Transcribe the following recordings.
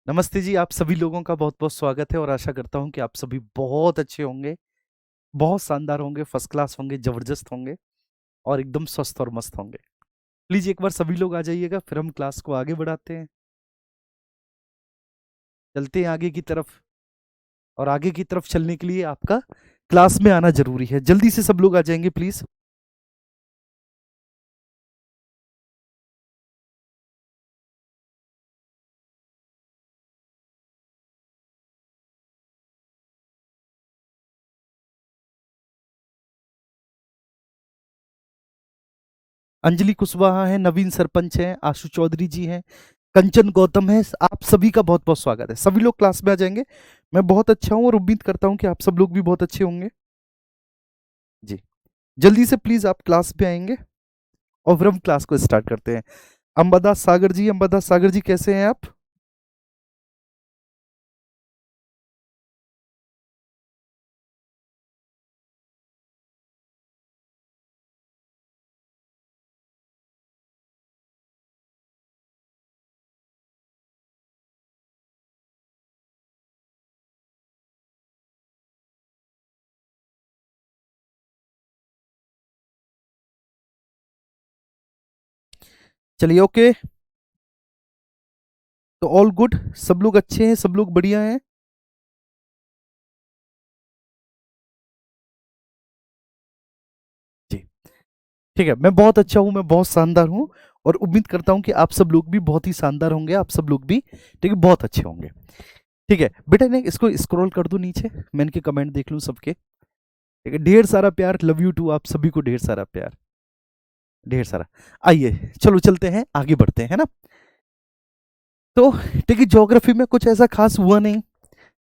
नमस्ते जी, आप सभी लोगों का बहुत-बहुत स्वागत है और आशा करता हूँ कि आप सभी बहुत अच्छे होंगे, बहुत शानदार होंगे, फर्स्ट क्लास होंगे, ज़बरदस्त होंगे और एकदम स्वस्थ और मस्त होंगे। प्लीज़ एक बार सभी लोग आ जाइएगा, फिर हम क्लास को आगे बढ़ाते हैं। चलते हैं आगे की तरफ और आगे की तरफ चलने के लिए आपका क्लास में आना ज़रूरी है। जल्दी से सब लोग आ जाएँगे प्लीज़। अंजलि कुशवाहा हैं, नवीन सरपंच हैं, आशु चौधरी जी हैं, कंचन गौतम है। आप सभी का बहुत-बहुत स्वागत है। सभी लोग क्लास में आ जाएँगे। मैं बहुत अच्छा हूँ और उम्मीद करता हूँ कि आप सब लोग भी बहुत अच्छे होंगे। जी। जल्दी से प्लीज़ आप क्लास पे आएँगे और फिर हम क्लास को स्टार्ट करते हैं। अंबादास सागर जी कैसे हैं आप? चलिए ओके, तो ऑल गुड, सब लोग अच्छे हैं, सब लोग बढ़िया हैं। जी, ठीक है, मैं बहुत अच्छा हूँ, मैं बहुत शानदार हूँ और उम्मीद करता हूँ कि आप सब लोग भी बहुत ही शानदार होंगे, आप सब लोग भी ठीक है, बहुत अच्छे होंगे। ठीक है, बेटा ने इसको स्क्रॉल कर दो नीचे, मैं इनके कमेंट देख लूँ सबके। ठीक है, ढेर सारा प्यार, लव यू टू, आप सभी को ढेर सारा प्यार, ढेर सारा। आइए, चलो चलते हैं, आगे बढ़ते हैं, है ना? तो ठीक है, ज्योग्राफी में कुछ ऐसा खास हुआ नहीं।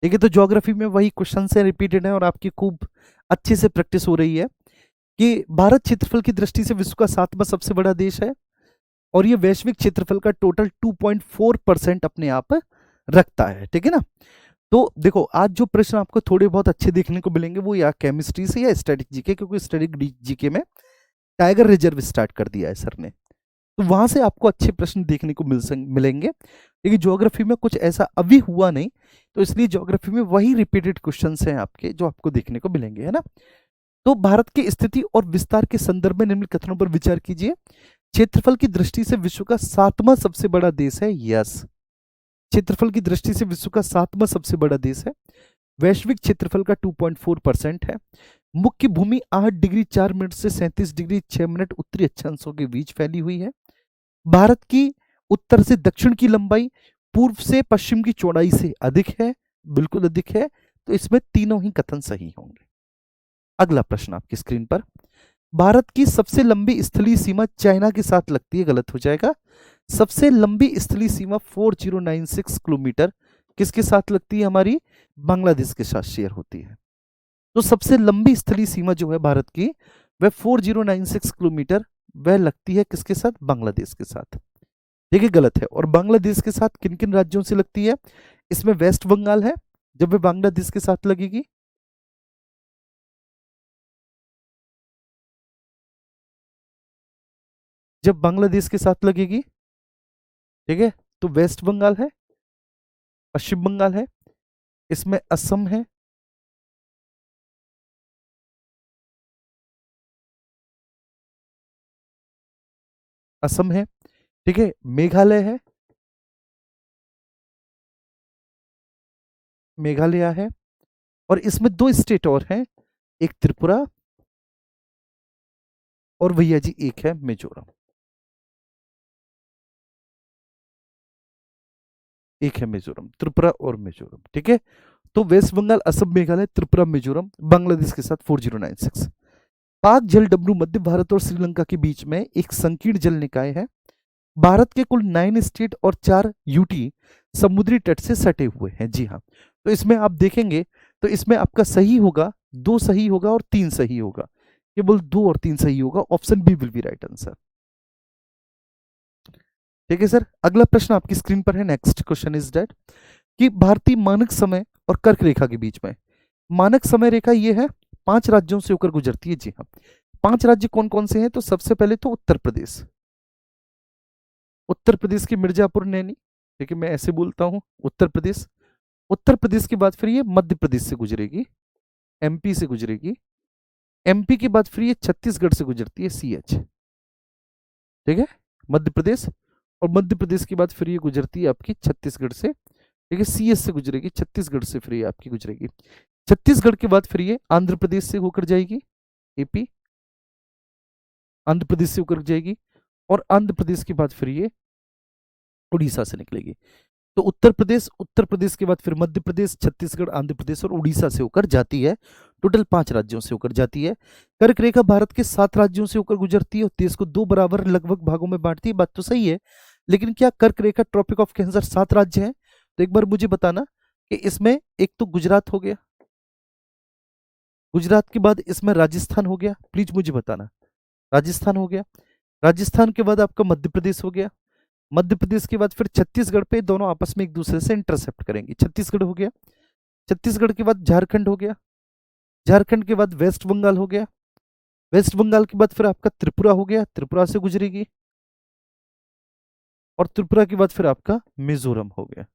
ठीक है, तो ज्योग्राफी में वही क्वेश्चन से रिपीटेड है और आपकी खूब अच्छे से प्रैक्टिस हो रही है कि भारत क्षेत्रफल की दृष्टि से विश्व का 7वां सबसे बड़ा देश है और ये वैश्विक क्षेत्रफल का टोटल 2.4% अपने आप रखता है। ठीक है ना? तो देखो, आज जो प्रश्न आपको थोड़े बहुत अच्छे देखने को मिलेंगे वो या केमिस्ट्री से या स्टैटिक जीके, क्योंकि स्टैटिक जीके में टाइगर रिजर्व स्टार्ट कर दिया है सर ने, तो वहां से आपको अच्छे प्रश्न देखने को मिलेंगे। लेकिन ज्योग्राफी में कुछ ऐसा अभी हुआ नहीं, तो इसलिए ज्योग्राफी में वही रिपीटेड क्वेश्चंस हैं आपके जो आपको देखने को मिलेंगे, है ना? तो भारत की स्थिति और विस्तार के संदर्भ में निम्न कथनों पर विचार कीजिए। क्षेत्रफल की दृष्टि से विश्व का 7वां सबसे बड़ा देश है, यस। क्षेत्रफल की दृष्टि से विश्व का 7वां सबसे बड़ा देश है। वैश्विक क्षेत्रफल का 2.4% है। मुख्य भूमि 8 डिग्री 4 मिनट से 37 डिग्री 6 मिनट उत्तरी अक्षांशों के बीच फैली हुई है। भारत की उत्तर से दक्षिण की लंबाई पूर्व से पश्चिम की चौड़ाई से अधिक है, बिल्कुल अधिक है। तो इसमें तीनों ही कथन सही होंगे। अगला प्रश्न आपकी स्क्रीन पर, भारत की सबसे लंबी स्थलीय सीमा चाइना के साथ लगती है, गलत हो जाएगा। सबसे लंबी स्थलीय सीमा 4096 किलोमीटर किसके साथ लगती है? हमारी बांग्लादेश के साथ शेयर होती है। तो सबसे लंबी स्थलीय सीमा जो है भारत की, वह 4096 किलोमीटर, वह लगती है किसके साथ? बांग्लादेश के साथ। देखिए गलत है। और बांग्लादेश के साथ किन किन राज्यों से लगती है? इसमें वेस्ट बंगाल है, जब वह बांग्लादेश के साथ लगेगी। जब बांग्लादेश के साथ लगेगी, ठीक है, तो वेस्ट बंगाल है, पश्चिम बंगाल है, इसमें असम है, असम है, ठीक है, मेघालय है, मेघालय है, और इसमें दो स्टेट और हैं, एक त्रिपुरा और भैया जी एक है मिजोरम। एक है मिजोरम, त्रिपुरा और मिजोरम, ठीक है। तो वेस्ट बंगाल, असम, मेघालय, त्रिपुरा, मिजोरम, बांग्लादेश के साथ 4096। पाक जल डब्लू मध्य भारत और श्रीलंका के बीच में एक संकीर्ण जल निकाय है। भारत के कुल 9 स्टेट और 4 यूटी समुद्री तट से सटे हुए हैं, जी हाँ। तो इसमें आप देखेंगे तो इसमें आपका सही होगा, 2 सही होगा और 3 सही होगा। केवल 2 और 3 सही होगा, option B will be right answer. ठीक है सर, अगला प्रश्न आपकी स्क्रीन पर है। नेक्स्ट क्वेश्चन इज दैट कि भारतीय मानक समय और कर्क रेखा के बीच में, मानक समय रेखा ये है, 5 राज्यों से होकर गुजरती है, जी हाँ। 5 राज्य कौन कौन से हैं? तो सबसे पहले तो उत्तर प्रदेश, उत्तर प्रदेश की मिर्जापुर, नैनी, ठीक है, मैं ऐसे बोलता हूँ उत्तर प्रदेश। उत्तर प्रदेश के बाद फिर ये मध्य प्रदेश से गुजरेगी, एमपी से गुजरेगी, एमपी के बाद फिर ये छत्तीसगढ़ से गुजरती है, सीएच। ठीक है, मध्य प्रदेश, और मध्य प्रदेश के बाद फिर ये गुजरती है आपकी छत्तीसगढ़ से। ठीक है, सीएच से गुजरेगी, छत्तीसगढ़ से फिर ये आपकी गुजरेगी। छत्तीसगढ़ के बाद फिर ये आंध्र प्रदेश से होकर जाएगी, एपी, आंध्र प्रदेश से होकर जाएगी, और आंध्र प्रदेश के बाद फिर ये उड़ीसा से निकलेगी। तो उत्तर प्रदेश के बाद फिर मध्य प्रदेश, छत्तीसगढ़, आंध्र प्रदेश और उड़ीसा से होकर जाती है। टोटल 5 राज्यों से होकर जाती है। कर्क रेखा भारत के 7 राज्यों से होकर गुजरती है और देश को 2 बराबर लगभग भागों में बांटती है। बात तो सही है, लेकिन क्या कर्क रेखा ट्रॉपिक ऑफ कैंसर 7 राज्य हैं? तो एक बार मुझे बताना कि इसमें एक तो गुजरात हो गया, गुजरात के बाद इसमें राजस्थान हो गया, प्लीज मुझे बताना, राजस्थान हो गया, राजस्थान के बाद आपका मध्य प्रदेश हो गया, मध्य प्रदेश के बाद फिर छत्तीसगढ़ पे, दोनों आपस में एक दूसरे से इंटरसेप्ट करेंगे, छत्तीसगढ़ हो गया, छत्तीसगढ़ के बाद झारखंड हो गया, झारखंड के बाद वेस्ट बंगाल हो गया, वेस्ट बंगाल के बाद फिर आपका त्रिपुरा हो गया, त्रिपुरा से गुजरेगी, और त्रिपुरा के बाद फिर आपका मिजोरम हो गया,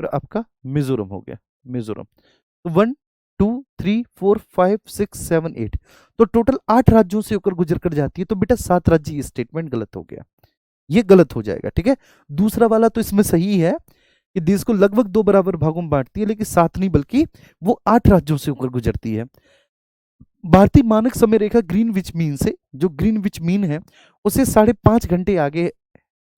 फिर आपका मिजोरम हो गया, मिजोरम। तो 1 2 3 4 5 6 7 8, तो टोटल 8 राज्यों से होकर गुजर कर जाती है। तो बेटा 7 राज्य, ये स्टेटमेंट गलत हो गया, ये गलत हो जाएगा। ठीक है, दूसरा वाला तो इसमें सही है कि देश को लगभग 2 बराबर भागों में बांटती है, लेकिन 7 नहीं बल्कि वो 8 राज्यों से होकर गुजरती है। भारतीय मानक समय रेखा ग्रीनविच मीन से, जो ग्रीनविच मीन है उसे 5.5 घंटे आगे,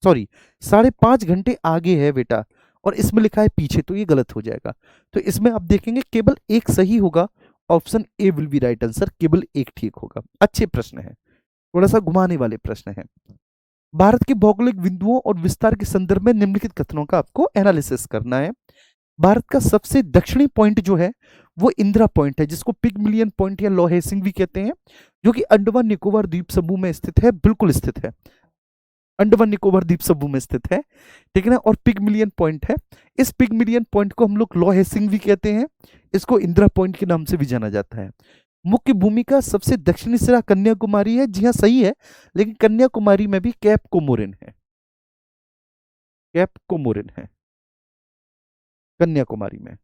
सॉरी 5.5 घंटे आगे है बेटा, और इसमें लिखा है पीछे, तो ये गलत हो जाएगा। तो इसमें आप देखेंगे केवल एक सही होगा, option A will be right answer, केवल एक ठीक होगा। अच्छे प्रश्न है, थोड़ा सा घुमाने वाले प्रश्न है। भारत के भौगोलिक बिंदुओं और विस्तार के संदर्भ में निम्नलिखित कथनों का आपको एनालिसिस करना है। भारत का सबसे दक्षिणी पॉइंट जो है वो इंदिरा पॉइंट है, जिसको पिगमिलियन पॉइंट या लोहेसिंग भी कहते हैं, जो कि अंडमान निकोबार द्वीप समूह में स्थित है, बिल्कुल स्थित है, अंडमान निकोबार द्वीप समूह में स्थित है। ठीक है ना, और पिगमिलियन पॉइंट है। इस पिगमिलियन पॉइंट को हम लोग लोहेसिंग भी कहते हैं, इसको इंदिरा पॉइंट के नाम से भी जाना जाता है। मुख्य भूमि का सबसे दक्षिणी सिरा कन्याकुमारी है, जी हाँ सही है, लेकिन कन्याकुमारी में भी कैप कोमोरिन है, कैप कोमोरिन है कन्याकुमारी में।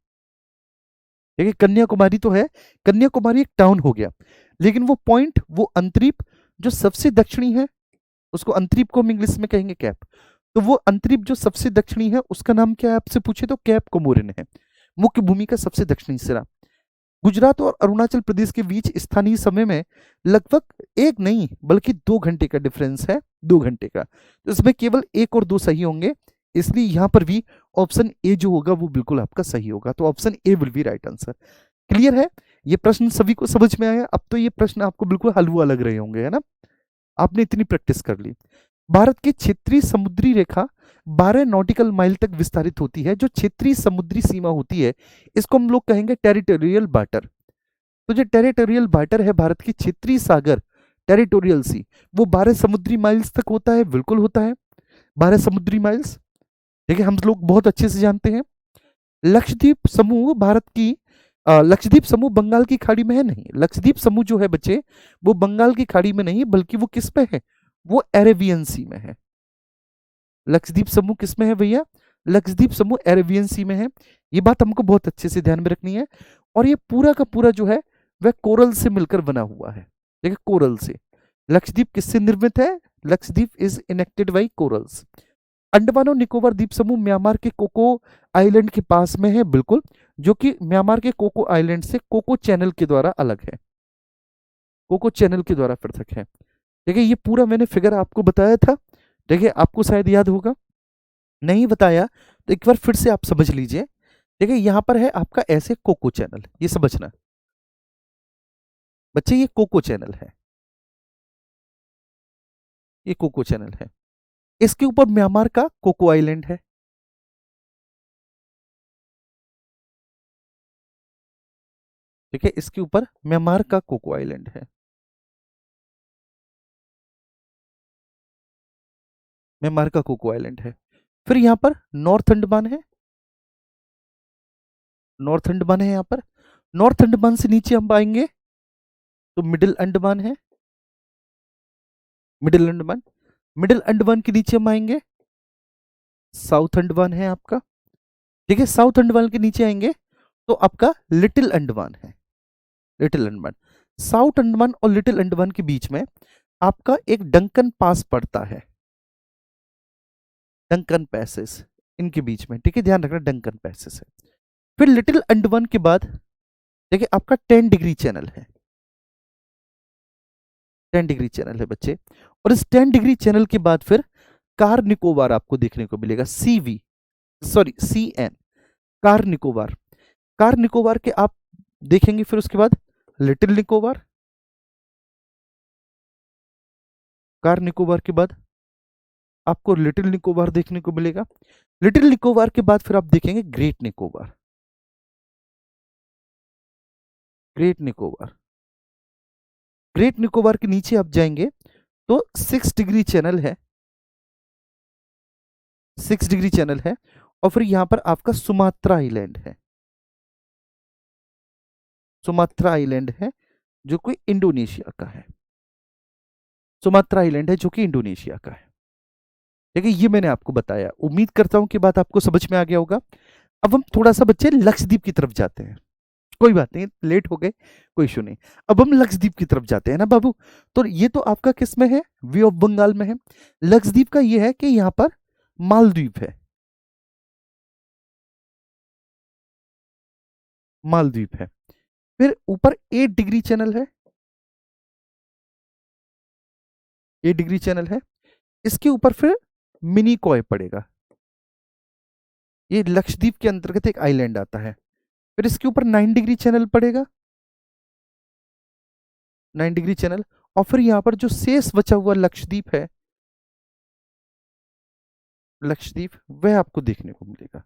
देखिए कन्याकुमारी तो है, कन्याकुमारी एक टाउन हो गया, लेकिन वो पॉइंट, वो अंतरीप जो सबसे दक्षिणी है, उसको अंतरीप को हम इंग्लिश में कहेंगे कैप, तो वो अंतरीप जो सबसे दक्षिणी है उसका नाम क्या है आपसे पूछे तो कैप कोमोरिन है, मुख्य भूमि का सबसे दक्षिणी सिरा। गुजरात और अरुणाचल प्रदेश के बीच स्थानीय समय में लगभग एक नहीं बल्कि 2 घंटे का डिफरेंस है, 2 घंटे का। तो इसमें केवल 1 और 2 सही होंगे, इसलिए यहां पर भी ऑप्शन ए जो होगा वो बिल्कुल आपका सही होगा। तो option A will be right answer. Clear है, ये प्रश्न सभी को समझ में आया? अब तो ये प्रश्न आपको बिल्कुल हलवा लग रहे होंगे, है ना, आपने इतनी प्रैक्टिस कर ली। भारत की क्षेत्रीय समुद्री रेखा 12 नॉटिकल माइल तक विस्तारित होती है। जो क्षेत्रीय समुद्री सीमा होती है इसको हम लोग कहेंगे टेरिटोरियल बार्डर। तो जो टेरिटोरियल बार्डर है भारत की क्षेत्रीय सागर, टेरिटोरियल सी, वो 12 समुद्री माइल्स तक होता है, बिल्कुल होता है 12 समुद्री माइल्स। देखिए हम लोग बहुत अच्छे से जानते हैं। लक्षद्वीप समूह भारत की लक्षद्वीप समूह बंगाल की खाड़ी में है नहीं, लक्षद्वीप समूह जो है बच्चे वो बंगाल की खाड़ी में नहीं बल्कि वो किस पे है, वो अरेबियन सी में है। लक्षद्वीप समूह किस में है भैया, लक्षद्वीप समूह अरेबियन सी में है। ये बात हमको बहुत अच्छे से ध्यान में रखनी है। और ये पूरा का पूरा जो है वह कोरल से मिलकर बना हुआ है। देखिए कोरल से, लक्षद्वीप किससे निर्मित है, Lakshadweep is enacted by corals. Andaman और निकोबार द्वीप समूह म्यांमार के कोको आइलैंड के पास में है, बिल्कुल, जो कि म्यांमार के कोको आइलैंड से कोको चैनल के द्वारा अलग है, कोको चैनल के द्वारा पृथक है। देखिए ये पूरा मैंने फिगर आपको बताया था, देखिए आपको शायद याद होगा, नहीं बताया तो एक बार फिर से आप समझ लीजिए। देखिए यहां पर है आपका ऐसे कोको चैनल, ये समझना बच्चे, ये कोको चैनल है, ये कोको चैनल है, इसके ऊपर म्यांमार का कोको आइलैंड है। ठीक है, इसके ऊपर म्यांमार का कोको आइलैंड है, म्यांमार का कोको आइलैंड है। फिर यहां पर नॉर्थ अंडमान है, नॉर्थ अंडमान है, यहां पर नॉर्थ अंडमान से नीचे हम आएंगे तो मिडिल अंडमान है, मिडिल अंडमान, मिडिल अंडमान के नीचे हम आएंगे साउथ अंडमान है आपका। ठीक है, साउथ अंडमान के नीचे आएंगे तो आपका लिटिल अंडमान है। लिटिल अंडमान, साउथ अंडमान और लिटिल अंडमान के बीच में आपका एक डंकन पास पड़ता है, डंकन पैसेस इनके बीच में। ठीक है, ध्यान रखना डंकन पैसेस है। फिर लिटिल अंडमान के बाद देखिए आपका 10 डिग्री चैनल है, 10 डिग्री चैनल है बच्चे। और इस 10 डिग्री चैनल के बाद फिर कार निकोबार आपको देखने को मिलेगा, CV, sorry CN, car Nicobar. Car Nicobar के आप देखेंगे, फिर उसके बाद लिटिल निकोबार, कार निकोबार के बाद आपको लिटिल निकोबार देखने को मिलेगा। लिटिल निकोबार के बाद फिर आप देखेंगे great Nicobar, great Nicobar. Great Nicobar के नीचे आप जाएंगे तो 6 डिग्री चैनल है, 6 डिग्री चैनल है। और फिर यहां पर आपका सुमात्रा आइलैंड है, सुमात्रा आइलैंड है जो कि इंडोनेशिया का है, सुमात्रा आइलैंड है जो कि इंडोनेशिया का है। देखिए ये मैंने आपको बताया, उम्मीद करता हूं कि बात आपको समझ में आ गया होगा। अब हम थोड़ा सा बच्चे लक्षद्वीप की तरफ जाते हैं, कोई बात नहीं, लेट हो गए, कोई इशू नहीं। अब हम लक्षद्वीप की तरफ जाते हैं ना बाबू। तो ये तो आपका किस में है, वे ऑफ बंगाल में है। लक्षद्वीप का ये है कि यहाँ पर मालदीव है, मालदीव है। फिर ऊपर 8 डिग्री चैनल है, 8 डिग्री चैनल है। इसके ऊपर फिर मिनिकॉय पड़ेगा, ये लक्षद्वीप के अंतर्गत एक आइलैंड आता है। फिर इसके ऊपर 9 डिग्री चैनल पड़ेगा, 9 डिग्री चैनल। और फिर यहां पर जो शेष बचा हुआ लक्षद्वीप है, लक्षद्वीप, वह आपको देखने को मिलेगा।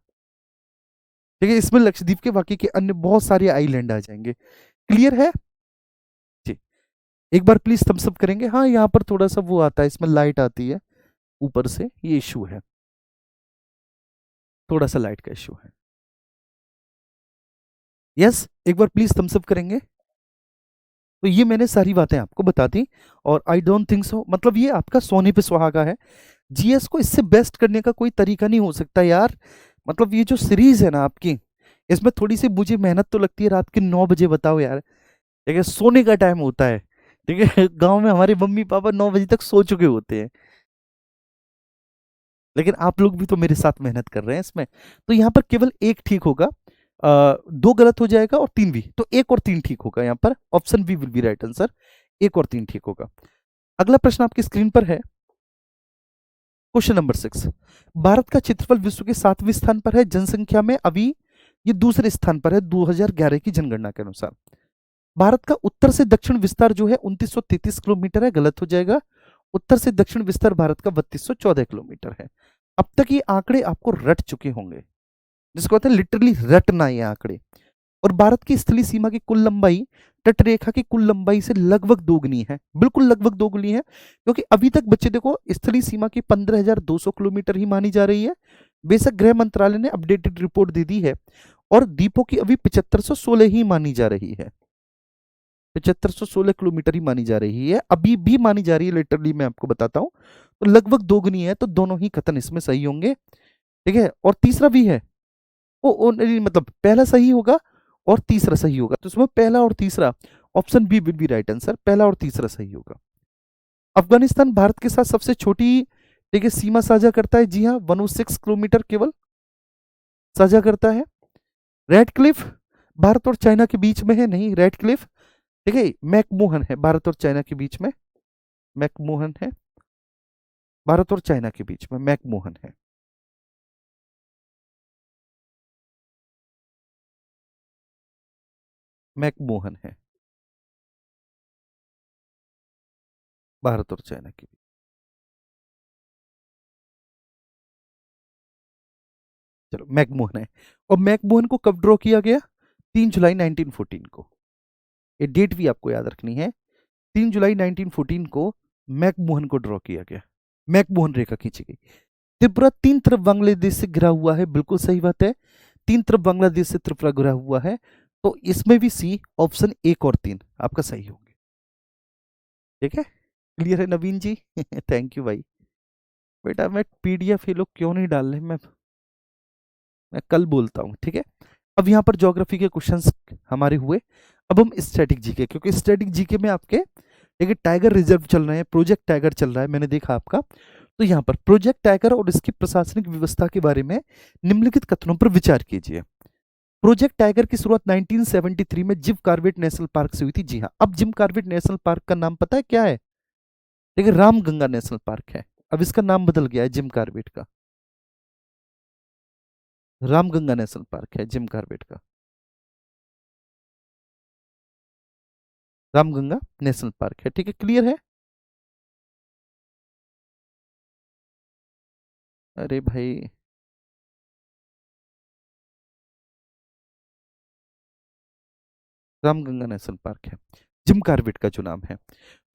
ठीक है, इसमें लक्षद्वीप के बाकी के अन्य बहुत सारे आइलैंड आ जाएंगे। क्लियर है जी? एक बार प्लीज थम्स अप करेंगे। हाँ, यहाँ पर थोड़ा सा वो आता है, इसमें लाइट आती है ऊपर से, ये इशू है, थोड़ा सा लाइट का इशू है। यस, एक बार प्लीज थम्स अप करेंगे। तो ये मैंने सारी बातें आपको बता दी, और आई डोंट थिंक सो, मतलब ये आपका सोने पे सुहागा है। जीएस को इससे बेस्ट करने का कोई तरीका नहीं हो सकता यार। मतलब ये जो सीरीज है ना आपकी, इसमें थोड़ी सी मुझे मेहनत तो लगती है। रात के 9 बजे बताओ यार, ठीक है, सोने का टाइम होता है। ठीक है, गांव में हमारे मम्मी पापा 9 बजे तक सो चुके होते हैं, लेकिन आप लोग भी तो मेरे साथ मेहनत कर रहे हैं इसमें। तो यहाँ पर केवल एक ठीक होगा, 2 गलत हो जाएगा और 3 भी, तो 1 और 3 ठीक होगा। यहाँ पर option B will be right answer, 1 और 3 ठीक होगा। अगला प्रश्न आपकी स्क्रीन पर है, क्वेश्चन नंबर 6। भारत का क्षेत्रफल विश्व के 7वें स्थान पर है जनसंख्या में, अभी ये दूसरे स्थान पर है 2011 की जनगणना के अनुसार। भारत का उत्तर से दक्षिण विस्तार जो है 2933 किलोमीटर है, गलत हो जाएगा। उत्तर से दक्षिण विस्तार भारत का 3214 किलोमीटर है। अब तक ये आंकड़े आपको रट चुके होंगे, जिसको कहते हैं लिटरली रटना ये आंकड़े। और भारत की स्थलीय सीमा की कुल लंबाई तटरेखा की कुल लंबाई से लगभग दोगुनी है, बिल्कुल लगभग दोगुनी है। क्योंकि अभी तक बच्चे देखो, स्थलीय सीमा की 15,200 किलोमीटर ही मानी जा रही है। बेशक गृह मंत्रालय ने अपडेटेड रिपोर्ट दे दी है, और द्वीपों की अभी 7516 ही मानी जा रही है, 7516 किलोमीटर ही मानी जा रही है, अभी भी मानी जा रही है लिटरली, मैं आपको बताता हूं। तो लगभग दोगुनी है, तो दोनों ही कथन इसमें सही होंगे। ठीक है, और तीसरा भी है, ओ नहीं, मतलब पहला सही होगा और तीसरा सही होगा, तो इसमें पहला और तीसरा, option B will be right answer, पहला और तीसरा सही होगा। अफगानिस्तान भारत के साथ सबसे छोटी, ठीक है, सीमा साझा करता है। जी हाँ, 106 किलोमीटर केवल साझा करता है। रेड क्लिफ भारत और चाइना के बीच में है, नहीं रेड क्लिफ, ठीक है, मैकमोहन है भारत और चाइना के बीच में, मैकमोहन है भारत और चाइना के बीच में, मैकमोहन है। मैकमोहन है भारत और चाइना के बीच। चलो, मैकमोहन है। और मैकमोहन को कब ड्रॉ किया गया? 3 जुलाई 1914 को। ये डेट भी आपको याद रखनी है, 3 जुलाई 1914 को मैकमोहन को ड्रॉ किया गया, मैकमोहन रेखा खींची गई। त्रिपुरा 3 तरफ बांग्लादेश से घिरा हुआ है, बिल्कुल सही बात है, 3 तरफ बांग्लादेश से त्रिपुरा घिरा हुआ है। तो इसमें भी सी, ऑप्शन 1 और 3 आपका सही होंगे। ठीक है, क्लियर है नवीन जी? थैंक यू भाई। बेटा मैं पीडीएफ ये लोग क्यों नहीं डाल रहे, मैं कल बोलता हूँ, ठीक है। अब यहाँ पर ज्योग्राफी के क्वेश्चंस हमारे हुए। अब हम स्टैटिक जीके, क्योंकि स्टैटिक जीके में आपके देखिए टाइगर रिजर्व चल रहे हैं, प्रोजेक्ट टाइगर चल रहा है, मैंने देखा आपका। तो यहाँ पर प्रोजेक्ट टाइगर और इसकी प्रशासनिक व्यवस्था के बारे में निम्नलिखित कथनों पर विचार कीजिए। प्रोजेक्ट टाइगर की शुरुआत 1973 में जिम कॉर्बेट नेशनल पार्क से हुई थी। जी हाँ, अब जिम कॉर्बेट नेशनल पार्क का नाम पता है क्या है? देखिए रामगंगा नेशनल पार्क है, अब इसका नाम बदल गया है जिम कॉर्बेट का। रामगंगा नेशनल पार्क है जिम कॉर्बेट का, रामगंगा नेशनल पार्क है, ठीक है, क्लियर है। अरे भाई, रामगंगा नेशनल पार्क है, जिम कॉर्बेट का जो नाम है।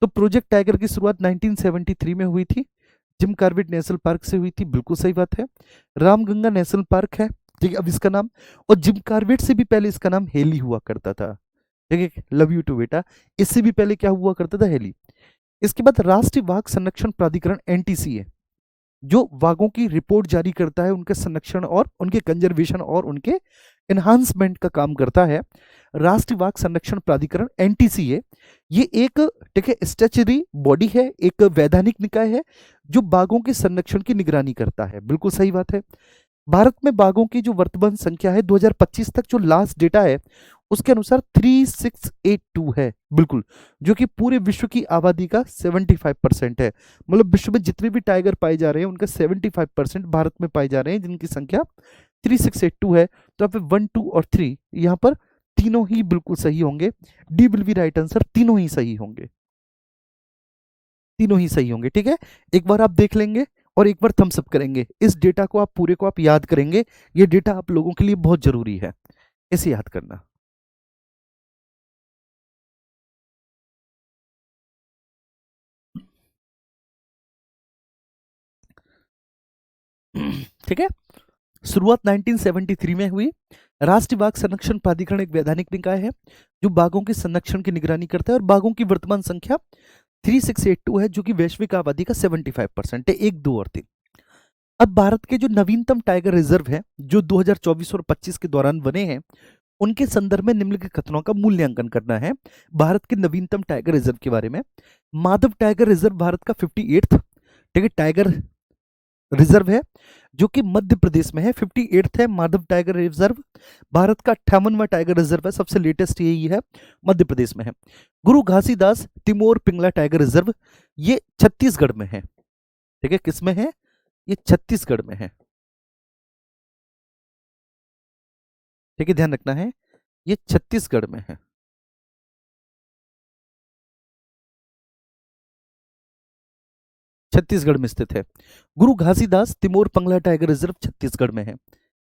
तो प्रोजेक्ट टाइगर की शुरुआत 1973 में हुई थी, जिम कॉर्बेट नेशनल पार्क से हुई थी, बिल्कुल सही बात है। रामगंगा नेशनल पार्क है, ठीक है, अब इसका नाम, और जिम कॉर्बेट से भी पहले इसका नाम हेली हुआ करता था, ठीक है, लव यू टू बेटा। इससे भी पहले क्या हुआ करता था? हेली। इसके बाद राष्ट्रीय बाघ संरक्षण प्राधिकरण एनटीसीए, जो बाघों की रिपोर्ट जारी करता है, उनके संरक्षण और उनके कंजर्वेशन और उनके एनहांसमेंट का काम करता है। राष्ट्रीय बाघ संरक्षण प्राधिकरण एनटीसीए, ये एक, ठीक है, स्टैच्यूटरी बॉडी है, एक वैधानिक निकाय है जो बाघों के संरक्षण की निगरानी करता है, बिल्कुल सही बात है। भारत में बाघों की जो वर्तमान संख्या है 2025 तक जो लास्ट डेटा है उसके अनुसार 3682 है, बिल्कुल, जो कि पूरे विश्व की आबादी का 75% है। मतलब विश्व में जितने भी टाइगर पाए जा रहे हैं उनका 75% भारत में पाए जा रहे हैं, जिनकी संख्या 3682 है। तो आप 1, 2 और 3 यहाँ पर तीनों ही बिल्कुल सही होंगे। D will be right answer, तीनों ही सही होंगे, तीनों ही सही होंगे, ठीक है। एक बार आप देख लेंगे और एक बार थम्स अप करेंगे, इस डेटा को आप पूरे को आप याद करेंगे, ये डेटा आप लोगों के लिए बहुत जरूरी है, इसे याद करना। ठीक है, शुरुआत 1973 में हुई। राष्ट्रीय बाघ संरक्षण प्राधिकरण एक वैधानिक निकाय है जो बाघों के संरक्षण की निगरानी करता है, और बाघों की वर्तमान संख्या 3682 है, जो कि वैश्विक आबादी का 75% है। 1, 2 और 3। अब भारत के जो नवीनतम टाइगर रिजर्व है जो 2024 और 25 के दौरान बने हैं, उनके संदर्भ में निम्नलिखित कथनों का मूल्यांकन करना है भारत के नवीनतम टाइगर रिजर्व के बारे में। माधव टाइगर रिजर्व भारत का 58th, ठीक है, टाइगर रिजर्व है जो कि मध्य प्रदेश में है। 58th है माधव टाइगर रिजर्व, भारत का 58वां टाइगर रिजर्व है, सबसे लेटेस्ट यही है, मध्य प्रदेश में है। गुरु घासीदास तिमोर पिंगला टाइगर रिजर्व, ये छत्तीसगढ़ में है, ठीक है, किस में है? ये छत्तीसगढ़ में है, ठीक है, ध्यान रखना है, ये छत्तीसगढ़ में है, छत्तीसगढ़ में स्थित है। गुरु घासीदास तिमोर पंगला टाइगर रिजर्व छत्तीसगढ़ में है।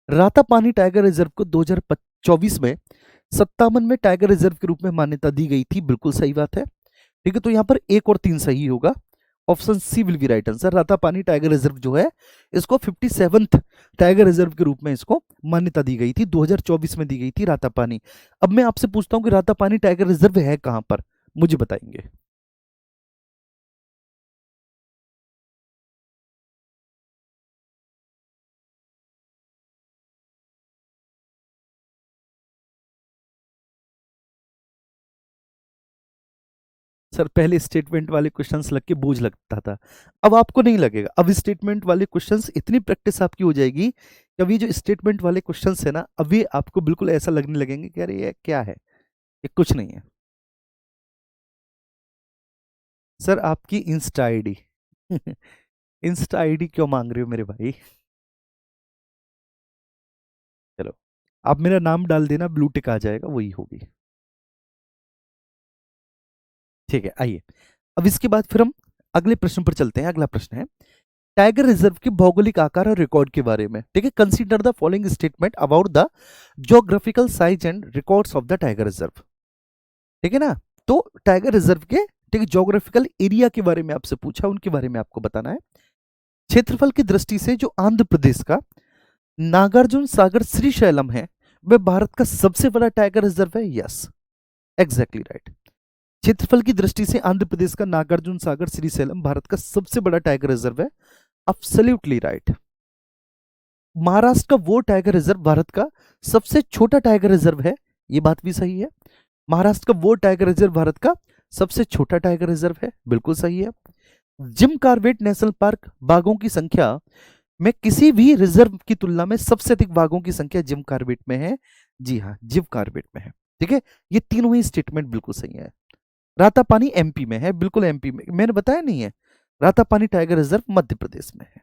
रातापानी टाइगर रिजर्व को 2024 में 57 में टाइगर रिजर्व के रूप में मान्यता दी गई थी, बिल्कुल सही बात है, ठीक है। तो यहाँ पर 1 और 3 सही होगा, option C will be right answer. Ratapani tiger reserve जो है इसको 57th टाइगर रिजर्व के रूप में इसको मान्यता दी गई थी, 2024 में दी गई थी रातापानी। अब मैं आपसे पूछता हूँ कि रातापानी टाइगर रिजर्व है कहाँ पर, मुझे बताएंगे। सर पहले स्टेटमेंट वाले क्वेश्चंस लग के बोझ लगता था, अब आपको नहीं लगेगा। अब स्टेटमेंट वाले क्वेश्चंस इतनी प्रैक्टिस आपकी हो जाएगी कि अभी जो स्टेटमेंट वाले क्वेश्चंस है ना, अभी आपको बिल्कुल ऐसा लगने लगेंगे कि अरे ये क्या है, ये कुछ नहीं है। सर आपकी इंस्टा आईडी इंस्टा आईडी क्यों मांग रहे हो मेरे भाई? चलो, आप मेरा नाम डाल देना, ब्लू टिक आ जाएगा, वही होगी, ठीक है। आइए, अब इसके बाद फिर हम अगले प्रश्न पर चलते हैं। अगला प्रश्न है टाइगर रिजर्व के भौगोलिक आकार और रिकॉर्ड के बारे में, ठीक है। Consider the following statement about the geographical size and records of the tiger reserve, ठीक है ना। तो टाइगर रिजर्व के, ठीक है, ज्योग्राफिकल एरिया के बारे में आपसे पूछा, उनके बारे में आपको बताना है। क्षेत्रफल की दृष्टि से जो आंध्र प्रदेश का नागार्जुन सागर श्रीशैलम है वह भारत का सबसे बड़ा टाइगर रिजर्व है। Yes, exactly right. क्षेत्रफल की दृष्टि से आंध्र प्रदेश का नागार्जुन सागर श्रीशैलम भारत का सबसे बड़ा टाइगर रिजर्व है। Absolutely right. महाराष्ट्र का वो टाइगर रिजर्व भारत का सबसे छोटा टाइगर रिजर्व है, ये बात भी सही है। महाराष्ट्र का वो टाइगर रिजर्व भारत का सबसे छोटा टाइगर रिजर्व है, बिल्कुल सही है। जिम कॉर्बेट नेशनल पार्क बाघों की संख्या में किसी भी रिजर्व की तुलना में सबसे अधिक बाघों की संख्या जिम कॉर्बेट में है। जी हाँ, जिम कॉर्बेट में है। ठीक है, ये तीनों ही स्टेटमेंट बिल्कुल सही है। रातापानी एमपी में है, बिल्कुल एमपी में, मैंने बताया नहीं है। रातापानी टाइगर रिजर्व मध्य प्रदेश में है।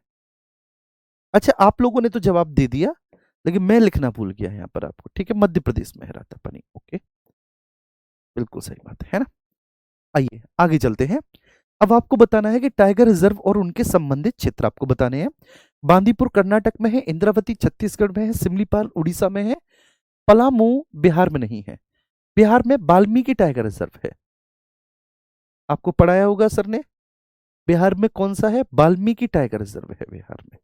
अच्छा, आप लोगों ने तो जवाब दे दिया, लेकिन मैं लिखना भूल गया यहाँ पर आपको। ठीक है, मध्य प्रदेश में है रातापानी। ओके, बिल्कुल सही बात है ना। आइए आगे चलते हैं। अब आपको बताना है कि टाइगर रिजर्व और उनके संबंधित क्षेत्र आपको बताने हैं। बांदीपुर कर्नाटक में है, इंद्रावती छत्तीसगढ़ में है, सिमलीपाल उड़ीसा में है, पलामू बिहार में नहीं है। बिहार में वाल्मीकि टाइगर रिजर्व है, आपको पढ़ाया होगा सर ने। बिहार में कौन सा है? वाल्मीकि टाइगर रिजर्व है बिहार में,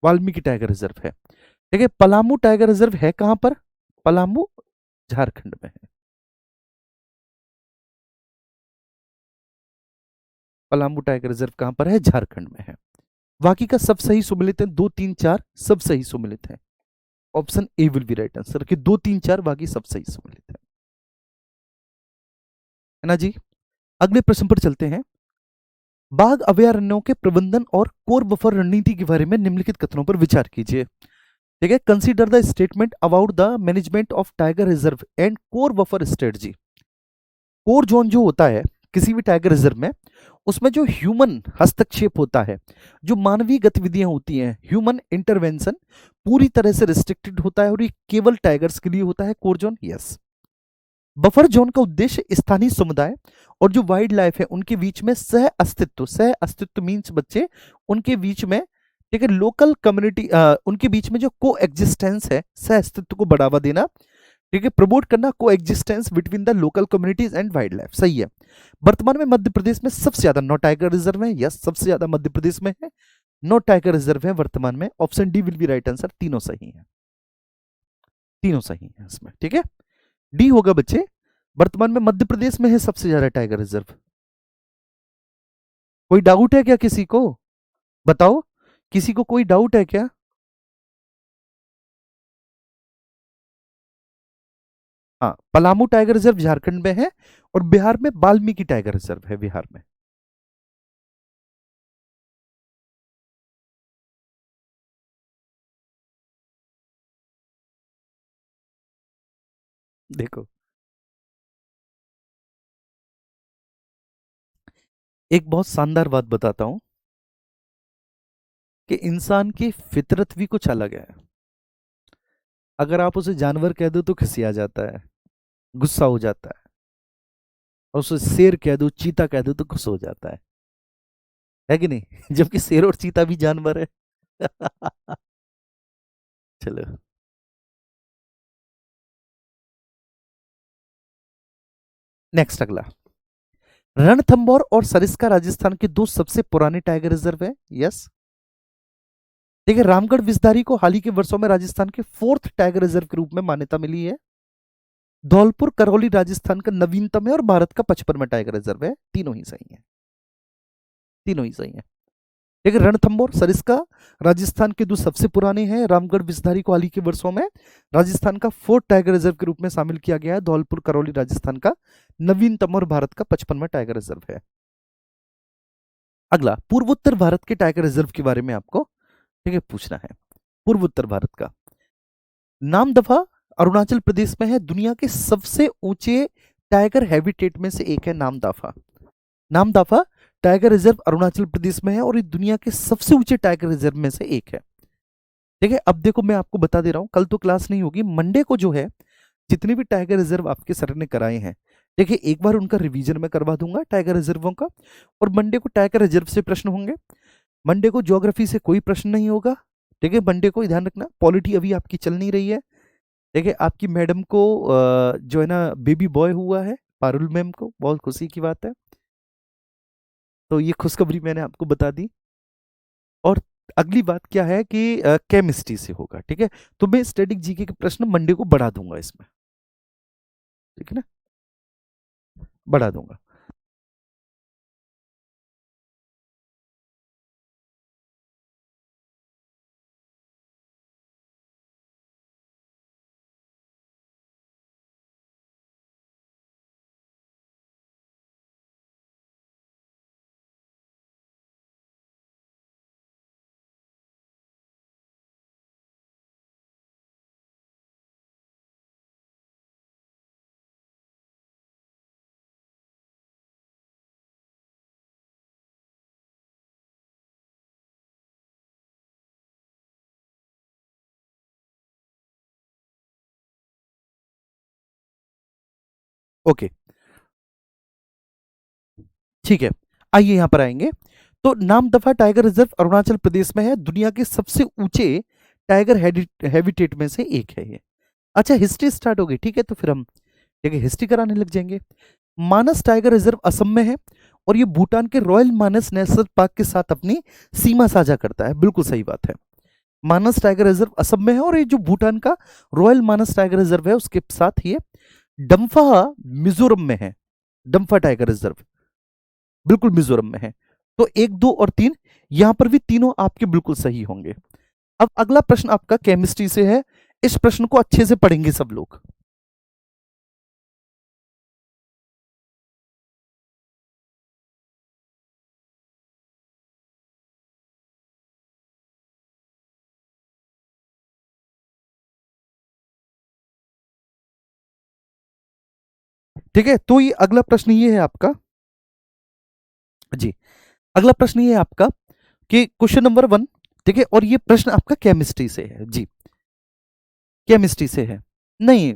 वाल्मीकि टाइगर रिजर्व है। ठीक है, पलामू टाइगर रिजर्व है कहां पर? पलामू झारखंड में है। पलामू टाइगर रिजर्व कहां पर है? झारखंड में है। बाकी का सब सही सुमिलित है, 2 3 4 सब सही सुमिलित है। Option A will be right answer कि 2 3 4 बाकी सब सही सुमिलित है ना जी। अगले प्रश्न पर चलते हैं। बाघ अभयारण्यों के प्रबंधन और कोर बफर रणनीति के बारे में निम्नलिखित कथनों पर विचार कीजिए। ठीक है, consider the statement about the management of tiger reserve and core buffer strategy. Core zone जो होता है किसी भी टाइगर रिजर्व में, उसमें जो ह्यूमन हस्तक्षेप होता है, जो मानवीय गतिविधियां होती हैं, ह्यूमन इंटरवेंशन पूरी तरह से रिस्ट्रिक्टेड होता है और ये केवल टाइगर्स के लिए होता है core zone. Yes. Buffer zone का उद्देश्य स्थानीय समुदाय और जो वाइल्ड लाइफ है उनके बीच में सह अस्तित्व, सह अस्तित्व मीन्स बच्चे, उनके बीच में, ठीक है, लोकल कम्युनिटी, उनके बीच में जो को एग्जिस्टेंस है, सह अस्तित्व को बढ़ावा देना। ठीक है, प्रमोट करना को existence between the local communities and wild life. सही है। वर्तमान में मध्य प्रदेश में सबसे ज्यादा 9 टाइगर रिजर्व है। यस, सबसे ज्यादा मध्य प्रदेश में है, 9 टाइगर रिजर्व है वर्तमान में। Option D will be right answer, तीनों सही है, तीनों सही है इसमें। ठीक है, डी होगा बच्चे। वर्तमान में मध्य प्रदेश में है सबसे ज्यादा टाइगर रिजर्व। कोई डाउट है क्या किसी को? बताओ, किसी को कोई डाउट है क्या? हाँ, पलामू टाइगर रिजर्व झारखंड में है और बिहार में वाल्मीकि टाइगर रिजर्व है बिहार में। देखो, एक बहुत शानदार बात बताता हूं कि इंसान की फितरत भी कुछ अलग है। अगर आप उसे जानवर कह दो तो खिसिया जाता है, गुस्सा हो जाता है, और उसे शेर कह दो, चीता कह दो तो खुश हो जाता है कि नहीं? जबकि शेर और चीता भी जानवर है। चलो, नेक्स्ट अगला। रणथंभौर और सरिस्का राजस्थान के दो सबसे पुराने टाइगर रिजर्व है। यस। देखिए, रामगढ़ विस्तारी को हाल ही के वर्षों में राजस्थान के 4th टाइगर रिजर्व के रूप में मान्यता मिली है। धौलपुर करौली राजस्थान का नवीनतम है और भारत का 55वां टाइगर रिजर्व है। तीनों ही सही है, तीनों ही सही है। देखिए, रणथंभौर सरिस्का राजस्थान के दो सबसे पुराने हैं। रामगढ़ विस्तारी को हाल ही के वर्षों में राजस्थान का 4th टाइगर रिजर्व के रूप में शामिल किया गया है। धौलपुर करौली राजस्थान का नवीनतम और भारत का 55वां टाइगर रिजर्व है। अगला, पूर्वोत्तर भारत के टाइगर रिजर्व के बारे में आपको, ठीक है, पूछना है। पूर्वोत्तर भारत का नामदफा अरुणाचल प्रदेश में है। दुनिया के सबसे ऊंचे टाइगर हैबिटेट में से एक है नामदफा। नामदफा टाइगर रिजर्व अरुणाचल प्रदेश में है और ये दुनिया के सबसे ऊंचे टाइगर रिजर्व में से एक है। ठीक है, अब देखो मैं आपको बता दे रहा हूं, कल तो क्लास नहीं होगी, मंडे को जो है जितने भी टाइगर रिजर्व आपके सर ने कराए हैं, देखिए एक बार उनका रिवीजन मैं करवा दूंगा टाइगर रिजर्वों का, और मंडे को टाइगर रिजर्व से प्रश्न होंगे। मंडे को ज्योग्राफी से कोई प्रश्न नहीं होगा। ठीक है, मंडे को ध्यान रखना, पॉलिटी अभी आपकी चल नहीं रही है। देखिए, आपकी मैडम को जो है ना बेबी बॉय हुआ है, पारुल मैम को, बहुत खुशी की बात है। तो ये खुशखबरी मैंने आपको बता दी। और अगली बात क्या है कि केमिस्ट्री से होगा। ठीक है, तो मैं स्टैटिक जीके के प्रश्न मंडे को बढ़ा दूंगा इसमें। ठीक है ना, बढ़ा दूंगा। ओके, ठीक है, आइए यहां पर आएंगे। तो नामदफा टाइगर रिजर्व अरुणाचल प्रदेश में है, दुनिया के सबसे ऊंचे टाइगर हैबिटेट में से एक है ये। अच्छा, हिस्ट्री स्टार्ट हो गई, ठीक है, तो फिर हम ठीक है हिस्ट्री कराने लग जाएंगे। मानस टाइगर रिजर्व असम में है, और ये भूटान के रॉयल मानस नेशनल पार्क के साथ अपनी सीमा साझा करता है, बिल्कुल सही बात है। मानस टाइगर रिजर्व असम में है, और ये जो भूटान का रॉयल मानस टाइगर रिजर्व है उसके साथ ये डम्फा मिजोरम में है। डम्फा टाइगर रिजर्व बिल्कुल मिजोरम में है। तो एक, दो और तीन, यहां पर भी तीनों आपके बिल्कुल सही होंगे। अब अगला प्रश्न आपका केमिस्ट्री से है, इस प्रश्न को अच्छे से पढ़ेंगे सब लोग। ठीक है, तो ये अगला प्रश्न ये है आपका जी। अगला प्रश्न ये है आपका कि क्वेश्चन नंबर 1, ठीक है, और ये प्रश्न आपका केमिस्ट्री से है जी, केमिस्ट्री से है। नहीं,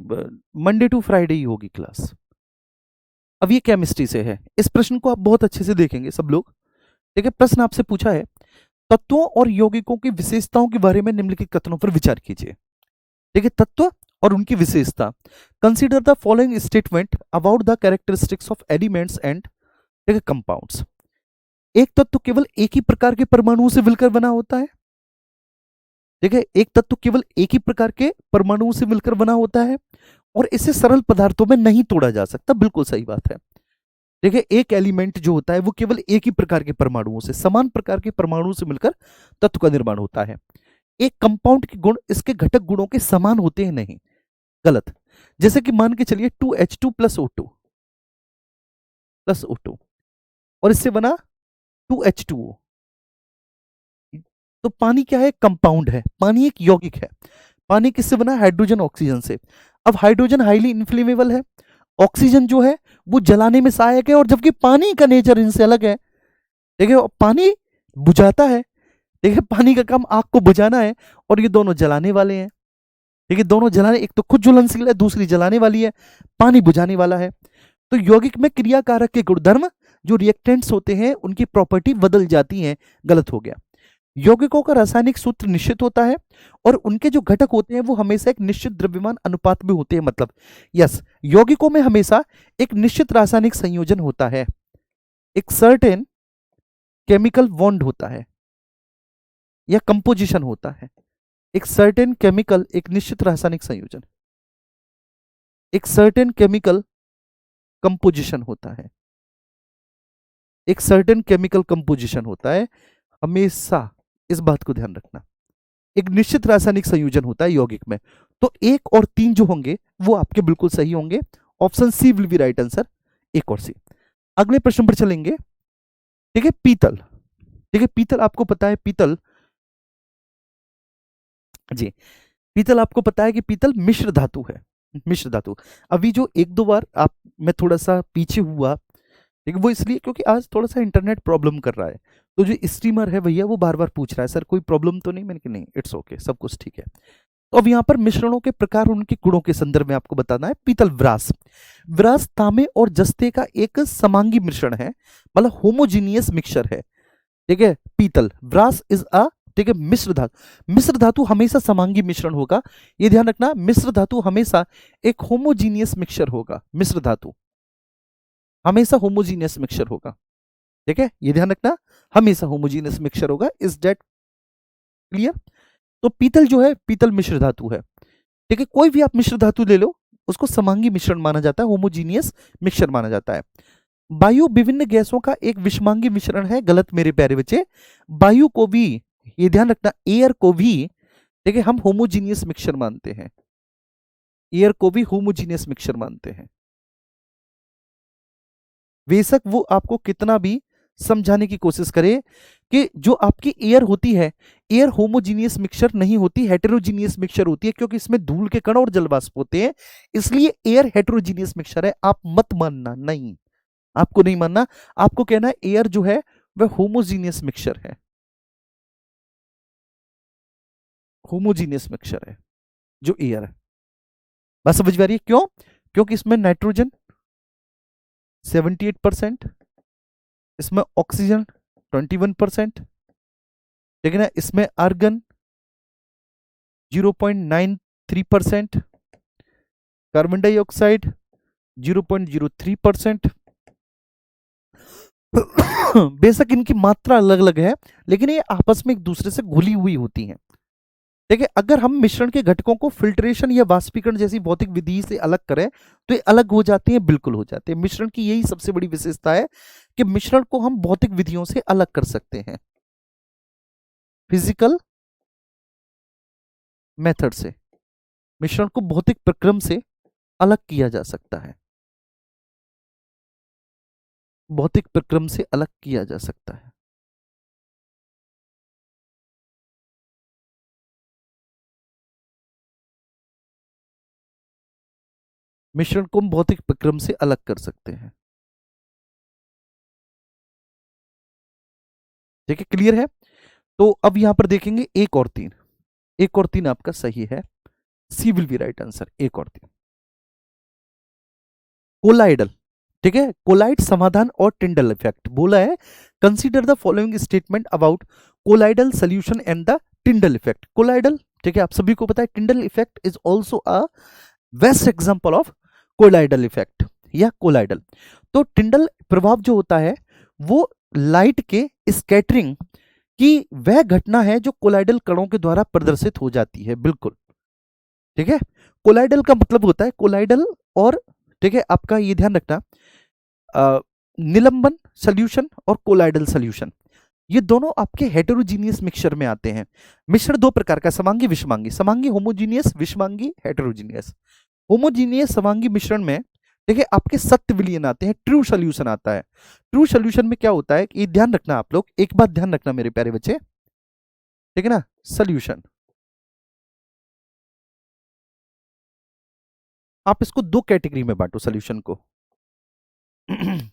मंडे टू फ्राइडे ही होगी क्लास। अब ये केमिस्ट्री से है, इस प्रश्न को आप बहुत अच्छे से देखेंगे सब लोग। ठीक है, प्रश्न आपसे पूछा है, तत्वों और यौगिकों की विशेषताओं के बारे में निम्नलिखित कथनों पर विचार कीजिए। ठीक है, तत्व और उनकी विशेषता। Consider the following statement about the characteristics of elements and ठीक है कंपाउंड्स। एक तत्व केवल एक ही प्रकार के परमाणुओं से मिलकर बना होता है। ठीक है, एक तत्व केवल एक ही प्रकार के परमाणुओं से मिलकर बना होता है, और इसे सरल पदार्थों में नहीं तोड़ा जा सकता, बिल्कुल सही बात है। देखिए, एक एलिमेंट जो होता है वो केवल एक ही प्रकार के परमाणुओं से, समान प्रकार के परमाणुओं से मिलकर तत्व का निर्माण होता है। एक कंपाउंड के गुण इसके घटक गुणों के समान होते हैं नहीं, गलत। जैसे कि मान के चलिए 2H2 प्लस O2 और इससे बना 2H2O। तो पानी क्या है? कंपाउंड है, पानी एक यौगिक है। पानी किससे बना? हाइड्रोजन ऑक्सीजन से। अब हाइड्रोजन हाईली इन्फ्लेमेबल है, ऑक्सीजन जो है वो जलाने में सहायक है, और जबकि पानी का नेचर इनसे अलग है। देखिए, पानी बुझाता है, देखिए पानी का काम आग को बुझाना है, और ये दोनों जलाने वाले हैं। देखिए, दोनों जलाने, एक तो खुद ज्वलनशील है, दूसरी जलाने वाली है, पानी बुझाने वाला है। तो यौगिक में क्रियाकारक के गुणधर्म, जो रिएक्टेंट्स होते हैं, उनकी प्रॉपर्टी बदल जाती है। गलत हो गया। यौगिकों का रासायनिक सूत्र निश्चित होता है, और उनके जो घटक होते हैं वो हमेशा एक निश्चित द्रव्यमान अनुपात में होते हैं। मतलब यस, यौगिकों में हमेशा एक निश्चित रासायनिक संयोजन होता है, एक सर्टेन केमिकल बॉन्ड होता है या कंपोजिशन होता है। एक सर्टेन केमिकल, एक निश्चित रासायनिक संयोजन, एक सर्टेन केमिकल कंपोजिशन होता है, एक सर्टेन केमिकल कंपोजिशन होता है हमेशा। इस बात को ध्यान रखना, एक निश्चित रासायनिक संयोजन होता है यौगिक में। तो एक और तीन जो होंगे वो आपके बिल्कुल सही होंगे। Option C will be right answer, एक और सी। अगले प्रश्न पर चलेंगे। ठीक है, पीतल। ठीक है, पीतल आपको पता है, पीतल जी, पीतल आपको पता है कि पीतल मिश्र धातु है, मिश्र धातु। अभी जो एक दो बार आप मैं थोड़ा सा पीछे हुआ, लेकिन वो इसलिए क्योंकि आज थोड़ा सा इंटरनेट प्रॉब्लम कर रहा है। तो जो स्ट्रीमर है भैया वो बार बार पूछ रहा है, सर कोई प्रॉब्लम तो नहीं? मैंने कहा नहीं, इट्स ओके, सब कुछ ठीक है। तो अब यहाँ पर मिश्रणों के प्रकार, उनके गुणों के संदर्भ में आपको बताना है। पीतल व्रास, व्रास तांबे और जस्ते का एक समांगी मिश्रण है, मतलब होमोजीनियस मिक्सचर है। ठीक है, पीतल व्रास इज अ ठीक है मिश्र धातु। मिश्र धातु हमेशा समांगी मिश्रण होगा, ये ध्यान रखना। मिश्र धातु हमेशा एक होमोजीनियस मिक्सचर होगा, मिश्र धातु हमेशा होमोजीनियस मिक्सचर होगा। ठीक है, ये ध्यान रखना, हमेशा होमोजीनियस मिक्सचर होगा। Is that clear? तो पीतल जो है, पीतल मिश्र धातु है। ठीक है, कोई भी आप मिश्र धातु ले लो, उसको समांगी मिश्रण माना जाता है, होमोजीनियस मिक्सचर माना जाता है। वायु विभिन्न गैसों का एक विषमांगी मिश्रण है। गलत मेरे प्यारे बच्चे, वायु को भी, ये ध्यान रखना, एयर को भी ठीक है हम होमोजीनियस मिक्सचर मानते हैं, एयर को भी होमोजीनियस मिक्सचर मानते हैं। बेशक वो आपको कितना भी समझाने की कोशिश करे कि जो आपकी एयर होती है, एयर होमोजीनियस मिक्सचर नहीं होती, हेटेरोजीनियस मिक्सचर होती है, क्योंकि इसमें धूल के कण और जलवाष्प होते हैं, इसलिए एयर हेटेरोजीनियस मिक्सचर है। आप मत मानना, नहीं, आपको नहीं मानना, आपको कहना है एयर जो है वह होमोजीनियस मिक्सचर है, होमोजीनियस मिक्सचर है जो एयर है। बात समझ में आ रही है? क्यों? क्योंकि इसमें नाइट्रोजन 78%, इसमें ऑक्सीजन 21%, ठीक है ना, इसमें आर्गन 0.93%, कार्बन डाइऑक्साइड 0.03%। बेशक इनकी मात्रा अलग अलग है, लेकिन ये आपस में एक दूसरे से घुली हुई होती हैं। देखिए, अगर हम मिश्रण के घटकों को फिल्ट्रेशन या वाष्पीकरण जैसी भौतिक विधि से अलग करें तो ये अलग हो जाते हैं, बिल्कुल हो जाते हैं। मिश्रण की यही सबसे बड़ी विशेषता है कि मिश्रण को हम भौतिक विधियों से अलग कर सकते हैं, फिजिकल मेथड से मिश्रण को भौतिक प्रक्रम से अलग किया जा सकता है, भौतिक प्रक्रम से अलग किया जा सकता है। मिश्रण को हम भौतिक प्रक्रम से अलग कर सकते हैं। ठीक है, क्लियर है। तो अब यहां पर देखेंगे एक और तीन, एक और तीन आपका सही है, सी विल बी राइट आंसर, एक और तीन। कोलाइडल, ठीक है, कोलाइड समाधान और टिंडल इफेक्ट बोला है। Consider the following statement about colloidal solution and the Tyndall effect. Colloidal, ठीक है, आप सभी को पता है Tyndall effect is also a best example of colloidal effect या कोलाइडल। तो टिंडल प्रभाव जो होता है वो लाइट के स्कैटरिंग की वह घटना है जो कोलाइडल कणों के द्वारा प्रदर्शित हो जाती है, बिल्कुल, ठीक है। कोलाइडल का मतलब होता है कोलाइडल और, ठीक है, आपका ये ध्यान रखना, निलंबन सॉल्यूशन और कोलाइडल सॉल्यूशन ये दोनों आपके हेटेरोजीनियस मिक्सचर में आते हैं। मिश्रण दो प्रकार का, समांगी विषमांगी, समांगी होमोजीनियस, विषमांगी हेटेरोजीनियस। होमोजीनियस समांगी मिश्रण में, देखिए, आपके सत्य विलयन आते हैं, ट्रू सॉल्यूशन आता है। ट्रू सॉल्यूशन में क्या होता है, ये ध्यान रखना आप लोग, एक बात ध्यान रखना मेरे प्यारे बच्चे, ठीक है ना, सॉल्यूशन आप इसको दो कैटेगरी में बांटो सॉल्यूशन को।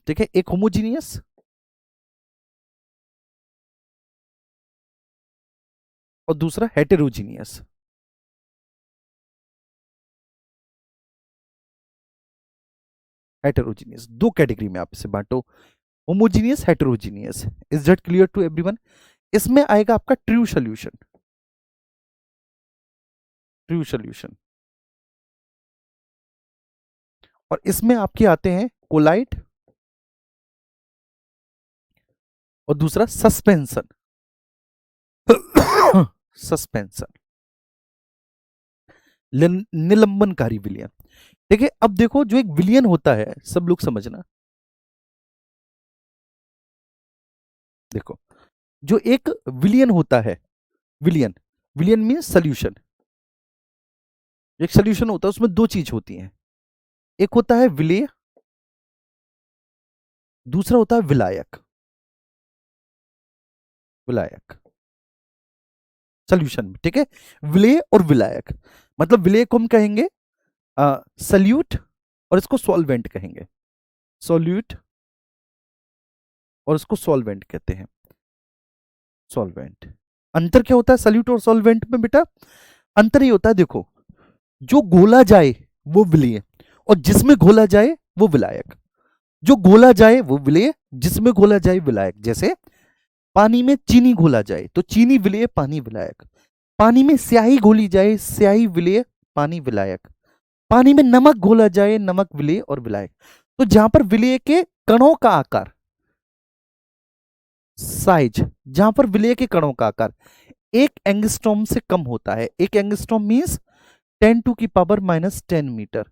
ठीक है, एक होमोजीनियस और दूसरा हेटेरोजीनियस। हेटेरोजीनियस दो कैटेगरी में आप इसे बांटो, homogeneous heterogeneous. Is that clear to everyone? इसमें आएगा आपका ट्रू सॉल्यूशन, ट्रू सॉल्यूशन, और इसमें आपके आते हैं कोलाइड और दूसरा सस्पेंशन। सस्पेंशन, निलंबनकारी विलयन। देखिए, अब देखो, जो एक विलयन होता है, सब लोग समझना, देखो, जो एक विलयन होता है, विलयन, विलयन मीन्स सोल्यूशन, एक सोल्यूशन होता है उसमें दो चीज होती हैं, एक होता है विलेय, दूसरा होता है विलायक। विलायक सोल्यूशन में, ठीक है, विलेय और विलायक, मतलब विलेय को हम कहेंगे सल्यूट और इसको सॉल्वेंट कहेंगे, सॉल्यूट और इसको सॉल्वेंट कहते हैं, सॉल्वेंट। अंतर क्या होता है सल्यूट और सॉल्वेंट में बेटा? अंतर ये होता है, देखो, जो घोला जाए वो विलेय और जिसमें घोला जाए वो विलायक। जो घोला जाए वो विलेय, जिसमें घोला जाए विलायक। जैसे पानी में चीनी घोला जाए तो चीनी विलेय, पानी विलायक। पानी में स्याही घोली जाए, स्याही विलेय, पानी विलायक। पानी में नमक घोला जाए, नमक विलेय और विलायक। तो जहां पर विलेय के कणों का आकार, साइज, जहां पर विलेय के कणों का आकार 1 एंगस्ट्रॉम से कम होता है, 1 एंगस्ट्रॉम मीन्स 10⁻⁻10 मीटर,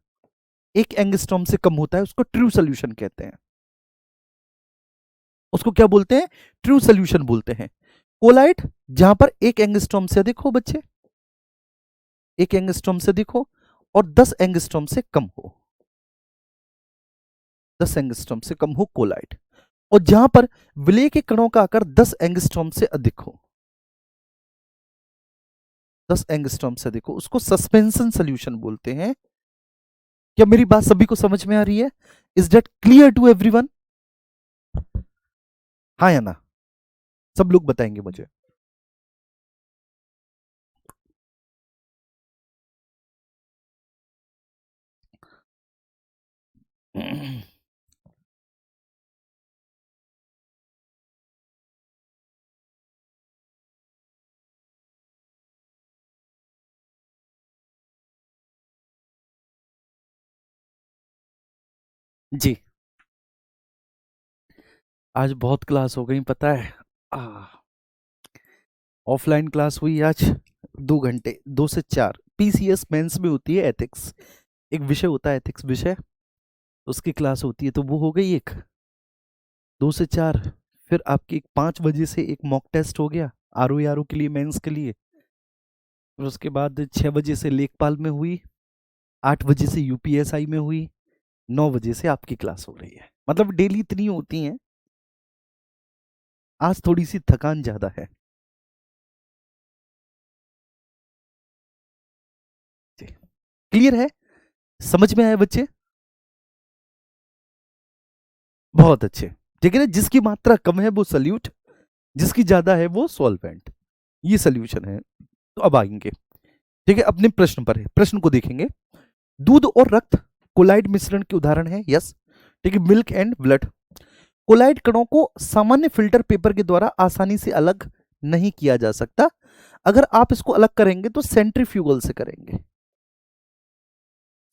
1 एंगस्ट्रॉम से कम होता है, उसको ट्रू सोल्यूशन कहते हैं। उसको क्या बोलते हैं? ट्रू सोल्यूशन बोलते हैं। कोलाइट जहां पर 1 एंगस्ट्रॉम से अधिक हो बच्चे, 1 एंगस्ट्रॉम से अधिक हो और 10 एंगस्ट्रॉम से कम हो, 10 एंगस्ट्रॉम से कम हो कोलाइट। और जहां पर विलेय के कणों का आकार 10 एंगस्ट्रॉम से अधिक हो, 10 एंगस्ट्रॉम से अधिक हो, उसको सस्पेंशन सोल्यूशन बोलते हैं। क्या मेरी बात सभी को समझ में आ रही है? Is that clear to everyone? हाँ या ना? सब लोग बताएंगे मुझे। जी, आज बहुत क्लास हो गई पता है। ऑफलाइन क्लास हुई आज 2 घंटे, 2 से 4। पीसीएस मेंस में होती है एथिक्स, एक विषय होता है एथिक्स विषय, उसकी क्लास होती है, तो वो हो गई एक 2 से 4। फिर आपकी एक 5 बजे से एक मॉक टेस्ट हो गया आर के लिए, मेंस के लिए। फिर उसके बाद 6 बजे से लेखपाल में हुई, 8 बजे से यूपीएसआई में हुई, 9 बजे से आपकी क्लास हो रही है। मतलब डेली इतनी होती हैं। आज थोड़ी सी थकान ज्यादा है। क्लियर है? समझ में आया बच्चे? बहुत अच्छे। ठीक है ना, जिसकी मात्रा कम है वो सल्यूट, जिसकी ज्यादा है वो सॉल्वेंट। ये सोल्यूशन है। तो अब आएंगे, ठीक है, अपने प्रश्न पर है। प्रश्न को देखेंगे। दूध और रक्त कोलाइड मिश्रण के उदाहरण है। यस, ठीक है, मिल्क एंड ब्लड। कोलाइड कणों को सामान्य फिल्टर पेपर के द्वारा आसानी से अलग नहीं किया जा सकता। अगर आप इसको अलग करेंगे तो सेंट्रीफ्यूगल से करेंगे,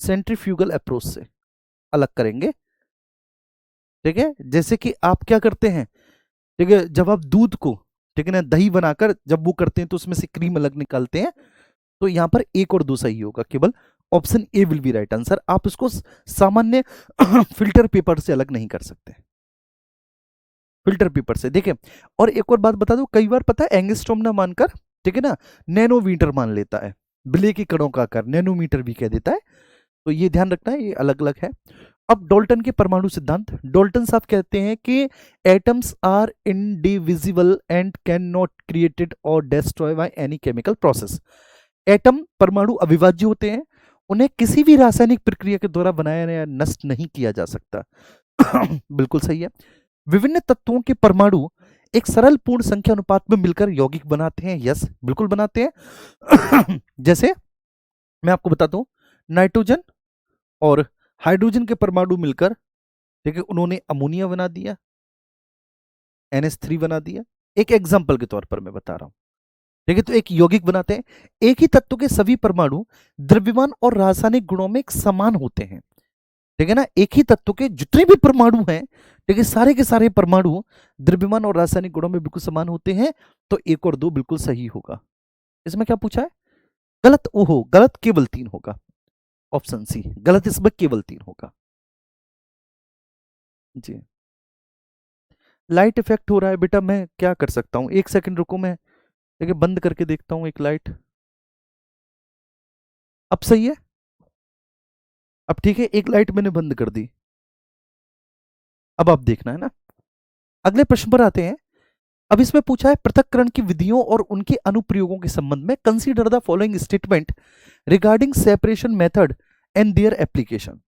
सेंट्रीफ्यूगल अप्रोच से अलग करेंगे। ठीक है, जैसे कि आप क्या करते हैं, ठीक है, जब आप दूध को, ठीक है ना, दही बनाकर जब वो करते हैं तो उसमें से क्रीम अलग निकालते हैं। तो यहां पर एक और दो सही होगा, केवल option A will be right answer. आप इसको सामान्य फिल्टर पेपर से अलग नहीं कर सकते, फिल्टर पेपर से। देखिए, और एक और बात बता दो, कई बार पता है एंगस्ट्रॉम ना मानकर, ठीक है ना, नैनोमीटर मान लेता है। बिले के कणों का आकार नैनोमीटर भी कह देता है। तो ये ध्यान रखना है, ये अलग अलग है। अब डॉल्टन के परमाणु सिद्धांत। डॉल्टन साहब कहते हैं कि atoms are indivisible and can not created और destroy by any chemical process. Atom परमाणु अविभाज्य होते हैं, उन्हें किसी भी रासायनिक प्रक्रिया के द्वारा बनाया या नष्ट नहीं किया जा सकता। बिल्कुल सही है। विभिन्न तत्वों के परमाणु एक सरल पूर्ण संख्या अनुपात में मिलकर यौगिक बनाते हैं। यस, बिल्कुल बनाते हैं। जैसे मैं आपको बताता हूं, नाइट्रोजन और हाइड्रोजन के परमाणु मिलकर, ठीक है, उन्होंने अमोनिया बना दिया, NH3 बना दिया। एक एग्जांपल के तौर पर मैं बता रहा हूं। ठीक है, तो एक यौगिक बनाते हैं। एक ही तत्व के सभी परमाणु द्रव्यमान और रासायनिक गुणों में एक समान होते हैं। ठीक है ना, एक ही तत्व के जितने भी परमाणु हैं, ठीक है, सारे के सारे परमाणु द्रव्यमान और रासायनिक गुणों में बिल्कुल समान होते हैं। तो 1 और 2 बिल्कुल सही होगा। इसमें क्या पूछा है? गलत, ओहो गलत केवल 3 होगा। ऑप्शन सी गलत, इसमें केवल 3 होगा। जी, लाइट इफेक्ट हो रहा है बेटा, मैं क्या कर सकता हूँ? 1 सेकंड रुको, मैं ठीक है बंद करके देखता हूँ एक लाइट। अब सही है? अब ठीक है, एक लाइट मैंने बंद कर दी। अब आप देखना है ना। अगले प्रश्न पर आते हैं। अब इसमें पूछा है पृथक्करण की विधियों और उनके अनुप्रयोगों के संबंध में। Consider the following statement regarding separation method and their application.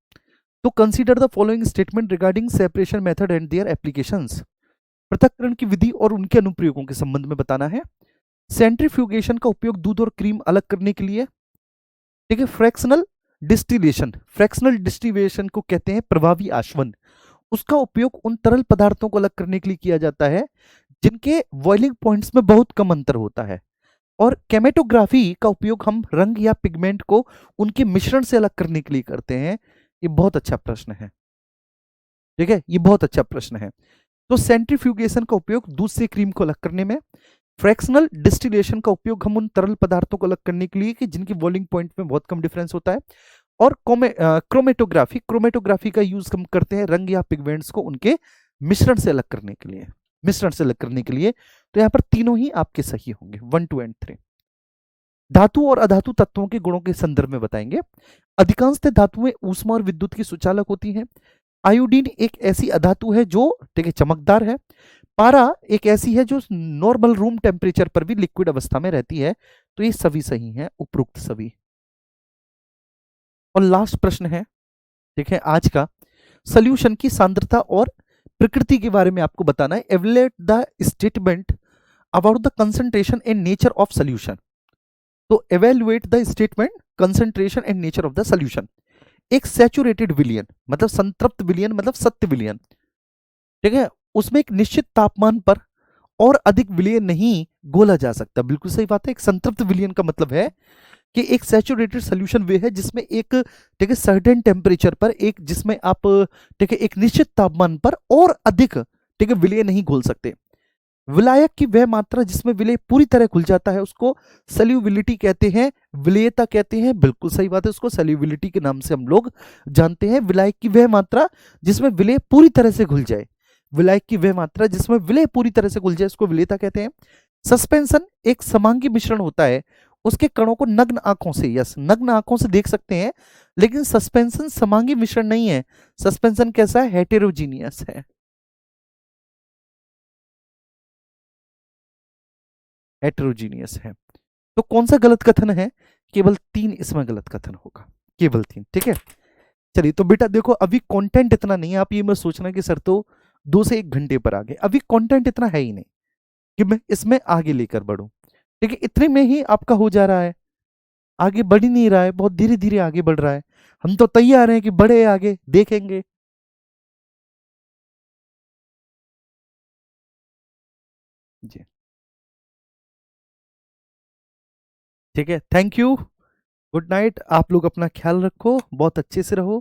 तो consider the following statement regarding separation method and their applications. पृथक्करण की विधि और उनके अनुप्रयोगों के संबंध में बताना है। सेंट्रीफ्यूगेशन का उपयोग दूध और क्रीम अलग करने के लिए। ठीक है, फ्रैक्शनल डिस्टिलेशन, फ्रैक्शनल डिस्टिलेशन को कहते हैं प्रभावी आशवन। उसका उपयोग उन तरल पदार्थों को अलग करने के लिए किया जाता है जिनके बॉइलिंग पॉइंट्स में बहुत कम अंतर होता है। और केमेटोग्राफी का उपयोग हम रंग या पिगमेंट को उनके मिश्रण से अलग करने के लिए करते हैं। ये बहुत अच्छा प्रश्न है। ठीक है, ये बहुत अच्छा प्रश्न है। तो सेंट्रीफ्यूगेशन का उपयोग दूध से क्रीम को अलग करने में। फ्रैक्शनल डिस्टिलेशन का उपयोग हम उन तरल पदार्थों को अलग करने के लिए कि जिनकी बॉइलिंग पॉइंट में बहुत कम डिफरेंस होता है। और क्रोमेटोग्राफी, क्रोमेटोग्राफी का यूज हम करते हैं रंग या पिगमेंट्स को उनके मिश्रण से अलग करने के लिए, मिश्रण से अलग करने के लिए। तो यहां पर तीनों ही आपके सही होंगे, 1 2 एंड 3। धातु और अधातु तत्वों के गुणों के संदर्भ में बताएंगे। अधिकांशतः धातुएं ऊष्मा और विद्युत की सुचालक होती हैं। आयोडीन एक ऐसी अधातु है जो, ठीक है, चमकदार है। पारा एक ऐसी है जो नॉर्मल रूम टेम्परेचर पर भी लिक्विड अवस्था में रहती है। तो ये सभी सही हैं, उपरोक्त सभी। और लास्ट प्रश्न है, ठीक है, आज का, सॉल्यूशन की सांद्रता और प्रकृति के बारे में आपको बताना है। Evaluate the statement about the concentration and nature of solution. तो evaluate the statement concentration and nature of the solution. एक सैचुरेटेड विलियन मतलब संतृप्त विलियन मतलब सत्य विलियन, ठीक है, उसमें एक निश्चित तापमान पर और अधिक विलय नहीं घोला जा सकता। बिल्कुल सही बात है। एक संतृप्त विलयन का मतलब है कि एक सैचुरेटेड सोल्यूशन वे है जिसमें एक, ठीक है, सर्टेन टेम्परेचर पर, एक जिसमें आप, ठीक है, एक निश्चित तापमान पर और अधिक, ठीक है, विलय नहीं घुल सकते। विलायक की वह मात्रा जिसमें विलय पूरी तरह खुल जाता है उसको सल्यूबिलिटी कहते हैं, विलयता कहते हैं। बिल्कुल सही बात है, उसको सल्यूबिलिटी के नाम से हम लोग जानते हैं। विलायक की वह मात्रा जिसमें विलय पूरी तरह से घुल जाए, विलायक की वह मात्रा जिसमें विलय पूरी तरह से घुल जाए उसको विलयता कहते हैं। सस्पेंशन एक समांगी मिश्रण होता है, उसके कणों को नग्न आंखों से, यस, नग्न आंखों से देख सकते हैं, लेकिन सस्पेंशन समांगी मिश्रण नहीं है। सस्पेंशन कैसा है? हेटेरोजीनियस है। हेटेरोजीनियस है। तो कौन सा गलत कथन है? केवल 3 इसमें गलत कथन होगा, केवल 3। ठीक है, चलिए। तो बेटा देखो, अभी कंटेंट इतना नहीं है, आप ये मत सोचना कि सर तो 2 से 1 घंटे पर आ गए, अभी कंटेंट इतना है ही नहीं कि मैं इसमें आगे लेकर बढ़ूं। ठीक है, इतने में ही आपका हो जा रहा है, आगे बढ़ ही नहीं रहा है, बहुत धीरे धीरे आगे बढ़ रहा है। हम तो तैयार हैं कि बढ़े आगे, देखेंगे। जी, ठीक है, थैंक यू, गुड नाइट। आप लोग अपना ख्याल रखो, बहुत अच्छे से रहो।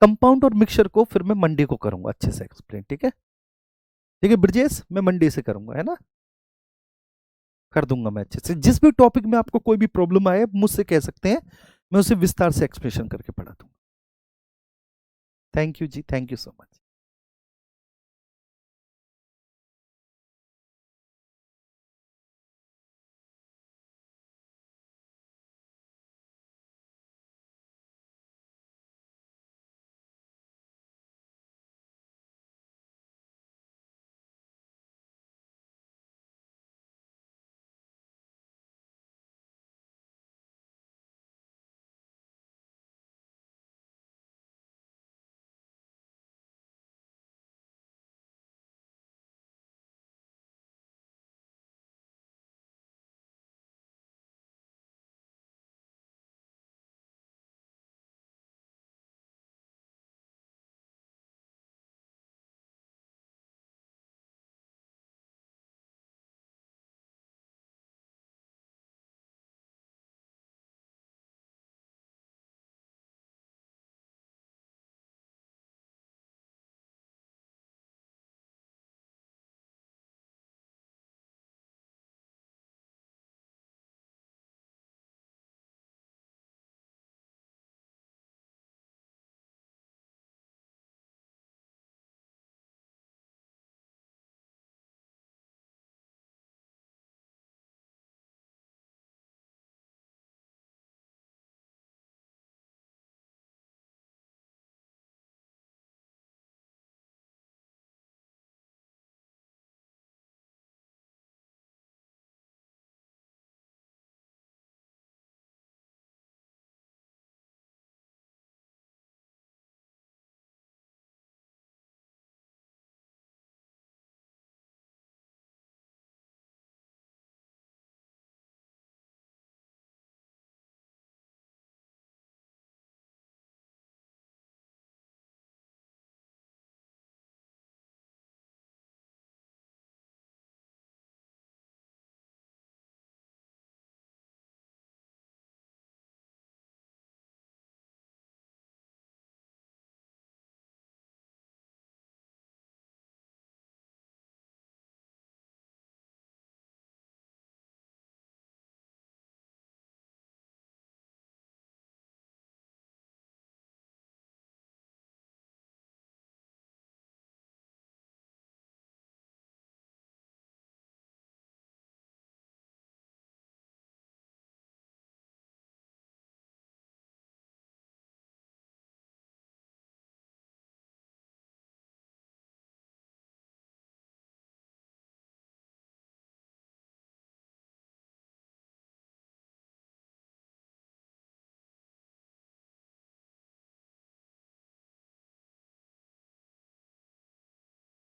कंपाउंड और मिक्सचर को फिर मैं मंडे को करूंगा अच्छे से एक्सप्लेन, ठीक है। ठीक है ब्रजेश, मैं मंडे से करूंगा, है ना, कर दूंगा मैं अच्छे से। जिस भी टॉपिक में आपको कोई भी प्रॉब्लम आए मुझसे कह सकते हैं, मैं उसे विस्तार से एक्सप्लेनेशन करके पढ़ा दूंगा। थैंक यू जी, थैंक यू सो मच।